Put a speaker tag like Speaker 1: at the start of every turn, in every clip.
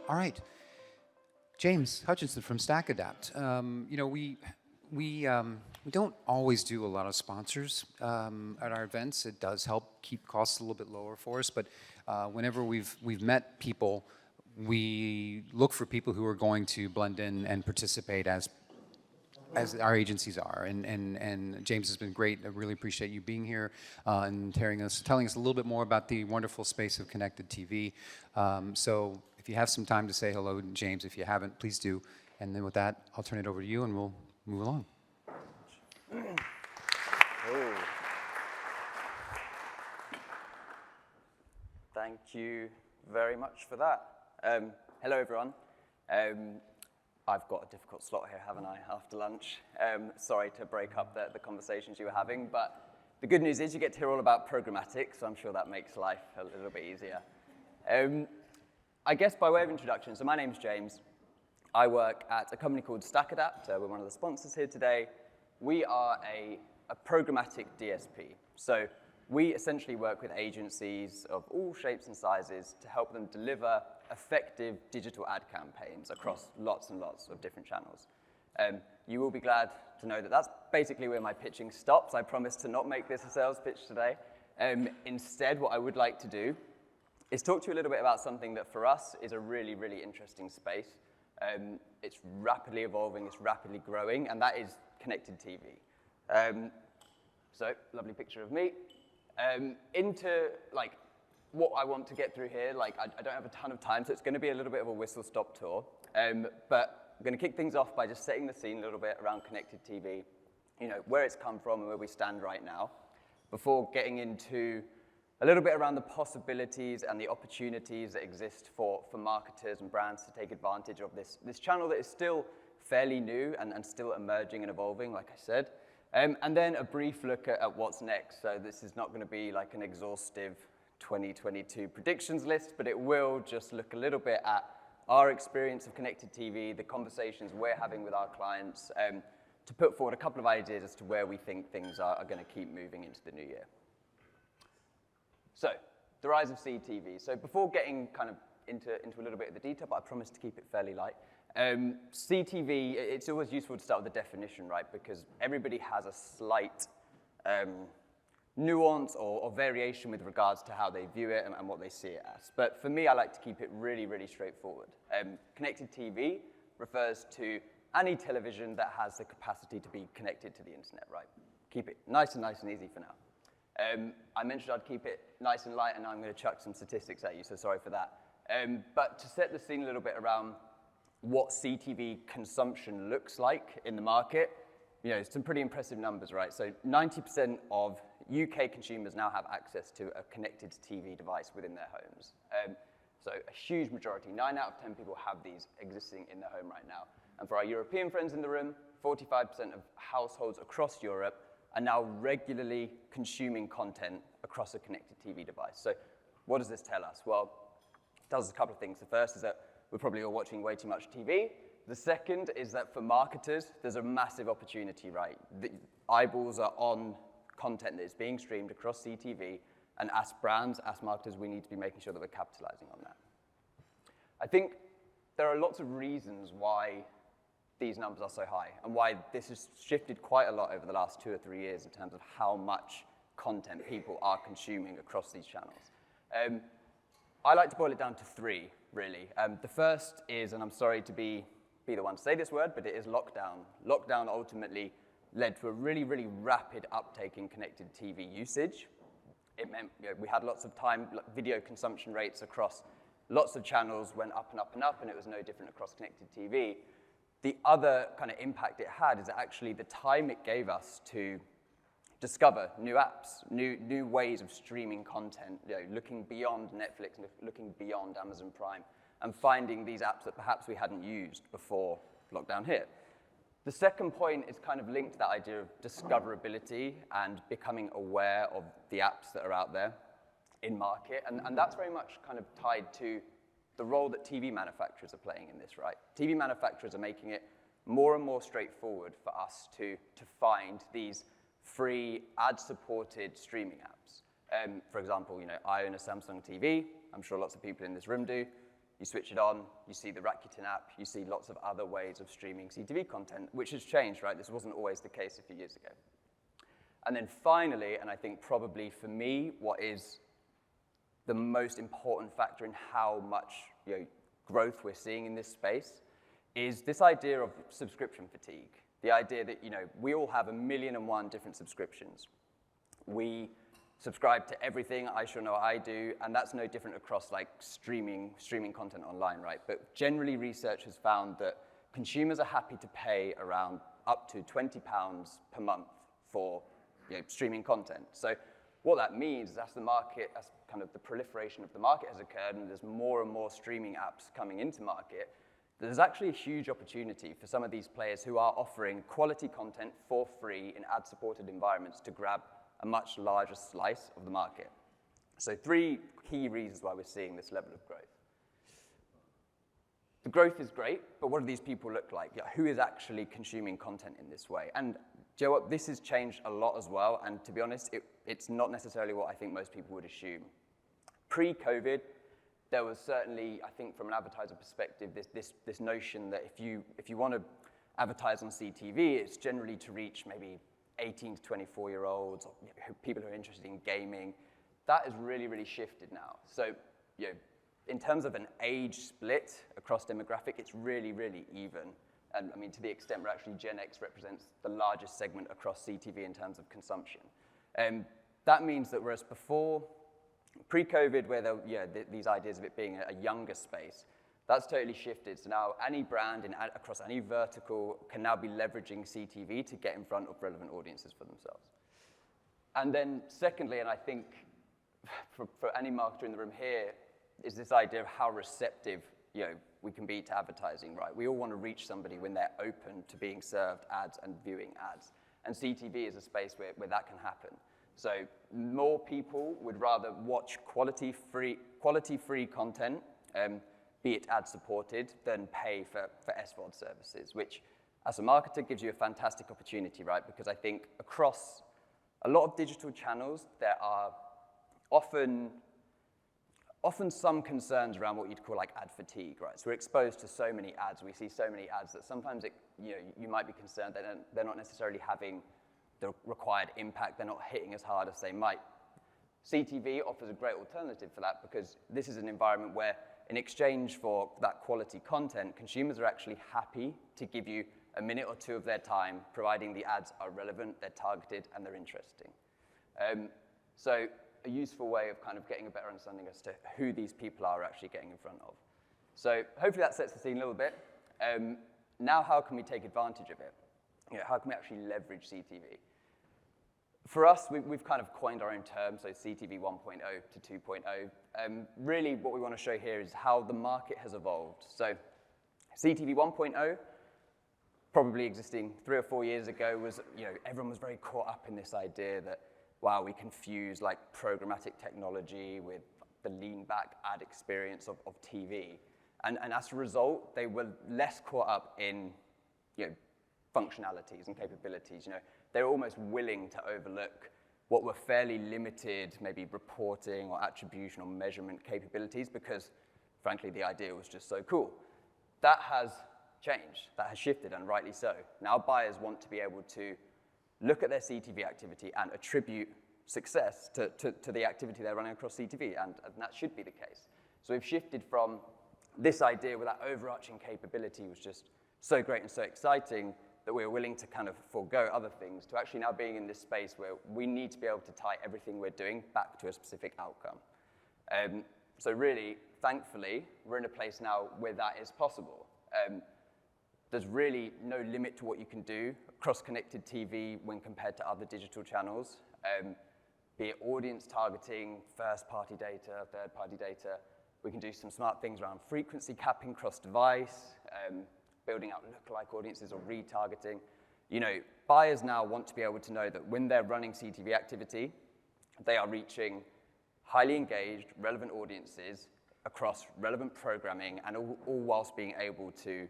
Speaker 1: All right. James Hutchinson from StackAdapt. We don't always do a lot of sponsors at our events. It does help keep costs a little bit lower for us, but whenever we've met people, we look for people who are going to blend in and participate as our agencies are. And James has been great. I really appreciate you being here and telling us a little bit more about the wonderful space of connected TV. So if you have some time to say hello to James, if you haven't, please do. And then with that, I'll turn it over to you and we'll move along.
Speaker 2: Thank you very much for that. Hello, everyone. I've got a difficult slot here, haven't I, after lunch? Sorry to break up the conversations you were having, but the good news is you get to hear all about programmatic, so I'm sure that makes life a little bit easier. I guess by way of introduction, so my name's James. I work at a company called StackAdapt. We're one of the sponsors here today. We are a programmatic DSP. So we essentially work with agencies of all shapes and sizes to help them deliver effective digital ad campaigns across lots and lots of different channels. You will be glad to know that that's basically where my pitching stops. I promise to not make this a sales pitch today. Instead, what I would like to do is talk to you a little bit about something that for us is a really, really interesting space. It's rapidly evolving, it's rapidly growing, and that is connected TV. So, lovely picture of me. Into what I want to get through here, I don't have a ton of time, so it's going to be a little bit of a whistle-stop tour. But I'm going to kick things off by just setting the scene a little bit around connected TV, where it's come from and where we stand right now, before getting into a little bit around the possibilities and the opportunities that exist for marketers and brands to take advantage of this channel that is still fairly new and still emerging and evolving, like I said. And then a brief look at what's next. So this is not going to be like an exhaustive 2022 predictions list, but it will just look a little bit at our experience of connected TV, the conversations we're having with our clients, to put forward a couple of ideas as to where we think things are going to keep moving into the new year. So, the rise of CTV. So before getting kind of into a little bit of the detail, but I promise to keep it fairly light, CTV, it's always useful to start with the definition, right? Because everybody has a slight nuance or variation with regards to how they view it and what they see it as. But for me, I like to keep it really, really straightforward. Connected TV refers to any television that has the capacity to be connected to the internet, right? Keep it nice and easy for now. I mentioned I'd keep it nice and light, and now I'm going to chuck some statistics at you, so sorry for that. But to set the scene a little bit around what CTV consumption looks like in the market, some pretty impressive numbers, right? So 90% of UK consumers now have access to a connected TV device within their homes. So a huge majority, 9 out of 10 people have these existing in their home right now. And for our European friends in the room, 45% of households across Europe are now regularly consuming content across a connected TV device. So what does this tell us? Well, it tells us a couple of things. The first is that we're probably all watching way too much TV. The second is that for marketers, there's a massive opportunity, right? The eyeballs are on content that is being streamed across CTV, and as brands, as marketers, we need to be making sure that we're capitalizing on that. I think there are lots of reasons why these numbers are so high, and why this has shifted quite a lot over the last 2 or 3 years in terms of how much content people are consuming across these channels. I like to boil it down to 3, really. The first is, and I'm sorry to be the one to say this word, but it is lockdown. Lockdown ultimately led to a really, really rapid uptake in connected TV usage. It meant we had lots of time, video consumption rates across lots of channels went up and up and up, and it was no different across connected TV. The other kind of impact it had is actually the time it gave us to discover new apps, new ways of streaming content, looking beyond Netflix, looking beyond Amazon Prime, and finding these apps that perhaps we hadn't used before lockdown hit. The second point is kind of linked to that idea of discoverability and becoming aware of the apps that are out there in market, and that's very much kind of tied to the role that TV manufacturers are playing in this, right? TV manufacturers are making it more and more straightforward for us to find these free ad-supported streaming apps. For example, I own a Samsung TV. I'm sure lots of people in this room do. you switch it on, you see the Rakuten app, you see lots of other ways of streaming CTV content, which has changed, right? This wasn't always the case a few years ago. And then finally, and I think probably for me, what is the most important factor in how much growth we're seeing in this space is this idea of subscription fatigue. The idea that we all have 1,000,001 different subscriptions. We subscribe to everything. I sure know I do, and that's no different across like streaming content online, right? But generally, research has found that consumers are happy to pay around up to £20 per month for streaming content. So what that means is as kind of the proliferation of the market has occurred, and there's more and more streaming apps coming into market, there's actually a huge opportunity for some of these players who are offering quality content for free in ad-supported environments to grab a much larger slice of the market. So 3 key reasons why we're seeing this level of growth. The growth is great, but what do these people look like? Who is actually consuming content in this way? And do you know what? This has changed a lot as well, and to be honest, it's not necessarily what I think most people would assume. Pre-COVID, there was certainly, I think from an advertiser perspective, this notion that if you want to advertise on CTV, it's generally to reach maybe 18 to 24-year-olds, or people who are interested in gaming. That has really, really shifted now. So, in terms of an age split across demographic, it's really, really even. And I mean, to the extent where actually Gen X represents the largest segment across CTV in terms of consumption. That means that whereas before, pre-COVID, where these ideas of it being a younger space, that's totally shifted. So now any brand across any vertical can now be leveraging CTV to get in front of relevant audiences for themselves. And then secondly, and I think for any marketer in the room here, is this idea of how receptive we can be to advertising, right? We all want to reach somebody when they're open to being served ads and viewing ads. And CTV is a space where that can happen. So more people would rather watch quality-free content, be it ad-supported, than pay for SVOD services, which, as a marketer, gives you a fantastic opportunity, right? Because I think across a lot of digital channels, there are often some concerns around what you'd call like ad fatigue, right? So we're exposed to so many ads, we see so many ads that sometimes you might be concerned that they're not necessarily having the required impact, they're not hitting as hard as they might. CTV offers a great alternative for that because this is an environment where, in exchange for that quality content, consumers are actually happy to give you a minute or 2 of their time, providing the ads are relevant, they're targeted, and they're interesting. So a useful way of kind of getting a better understanding as to who these people are actually getting in front of. So hopefully that sets the scene a little bit. Now how can we take advantage of it? How can we actually leverage CTV? For us, we've kind of coined our own term, so CTV 1.0 to 2.0. Really what we want to show here is how the market has evolved. So CTV 1.0, probably existing 3 or 4 years ago, was, everyone was very caught up in this idea that, wow, we confuse like programmatic technology with the lean back ad experience of TV. And as a result, they were less caught up in, functionalities and capabilities. They were almost willing to overlook what were fairly limited, maybe reporting or attribution or measurement capabilities because, frankly, the idea was just so cool. That has changed. That has shifted, and rightly so. Now buyers want to be able to look at their CTV activity and attribute success to the activity they're running across CTV, and that should be the case. So we've shifted from this idea where that overarching capability was just so great and so exciting that we were willing to kind of forego other things to actually now being in this space where we need to be able to tie everything we're doing back to a specific outcome. So really, thankfully, we're in a place now where that is possible. There's really no limit to what you can do across connected TV when compared to other digital channels, be it audience targeting, first-party data, third-party data. We can do some smart things around frequency capping cross-device, building out lookalike audiences or retargeting. Buyers now want to be able to know that when they're running CTV activity, they are reaching highly engaged, relevant audiences across relevant programming, and all whilst being able to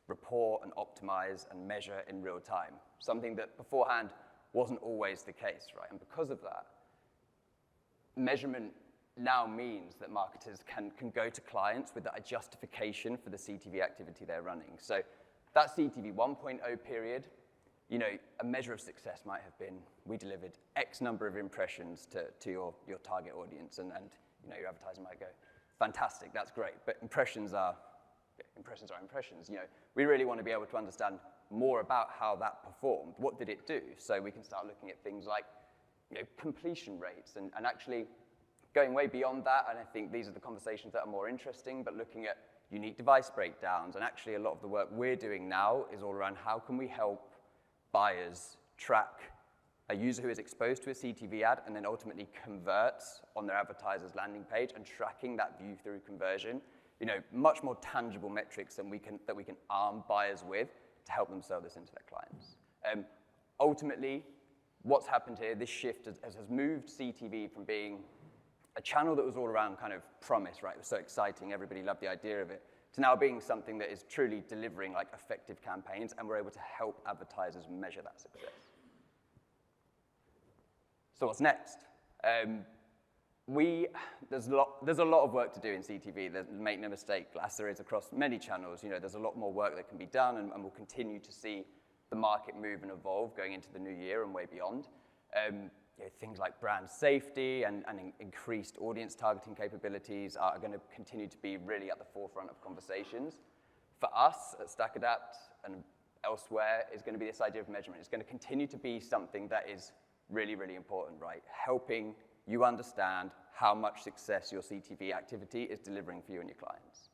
Speaker 2: report and optimize and measure in real time, something that beforehand wasn't always the case, right? And because of that, measurement now means that marketers can go to clients with a justification for the CTV activity they're running. So that CTV 1.0 period, you know, a measure of success might have been we delivered X number of impressions to your target audience, and you know, your advertiser might go, fantastic, that's great, but impressions are impressions. You know, we really want to be able to understand more about how that performed. What did it do? So we can start looking at things like, you know, completion rates and actually going way beyond that, and I think these are the conversations that are more interesting, but looking at unique device breakdowns, and actually a lot of the work we're doing now is all around how can we help buyers track a user who is exposed to a CTV ad and then ultimately converts on their advertiser's landing page, and tracking that view through conversion. You know, much more tangible metrics that we can arm buyers with to help them sell this into their clients. Ultimately, what's happened here, this shift has moved CTV from being a channel that was all around kind of promise, right? It was so exciting, everybody loved the idea of it, to now being something that is truly delivering like effective campaigns, and we're able to help advertisers measure that success. So what's next? There's a lot of work to do in CTV. Make no mistake, as there is across many channels, you know, there's a lot more work that can be done, and we'll continue to see the market move and evolve going into the new year and way beyond. You know, things like brand safety and increased audience targeting capabilities are going to continue to be really at the forefront of conversations. For us at StackAdapt and elsewhere is going to be this idea of measurement. It's going to continue to be something that is really, really important, right? Helping you understand how much success your CTV activity is delivering for you and your clients.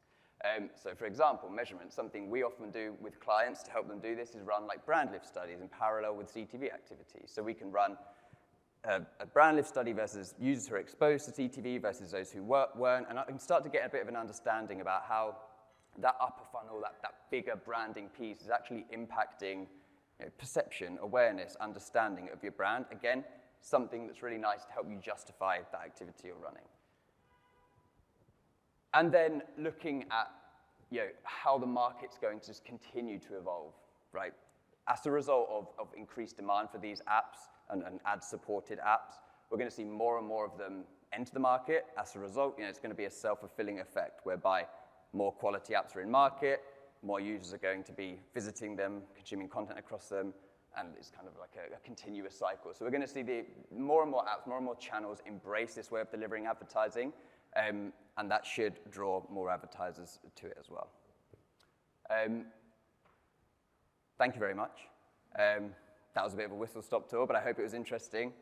Speaker 2: So for example, measurement, something we often do with clients to help them do this is run like brand lift studies in parallel with CTV activities. So we can run a brand lift study versus users who are exposed to CTV versus those who weren't, and I can start to get a bit of an understanding about how that upper funnel, that bigger branding piece is actually impacting, you know, perception, awareness, understanding of your brand. Again, something that's really nice to help you justify that activity you're running. And then looking at, you know, how the market's going to just continue to evolve, right? As a result of increased demand for these apps and ad-supported apps, we're going to see more and more of them enter the market. As a result, you know, it's going to be a self-fulfilling effect whereby more quality apps are in market, more users are going to be visiting them, consuming content across them, and it's kind of like a continuous cycle. So we're going to see more and more apps, more and more channels embrace this way of delivering advertising, and that should draw more advertisers to it as well. Thank you very much. That was a bit of a whistle-stop tour, but I hope it was interesting.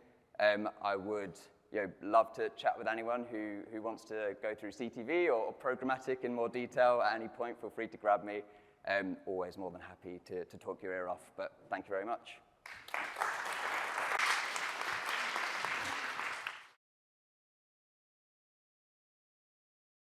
Speaker 2: I would, you know, love to chat with anyone who wants to go through CTV or programmatic in more detail at any point. Feel free to grab me. Always more than happy to talk your ear off, but thank you very much.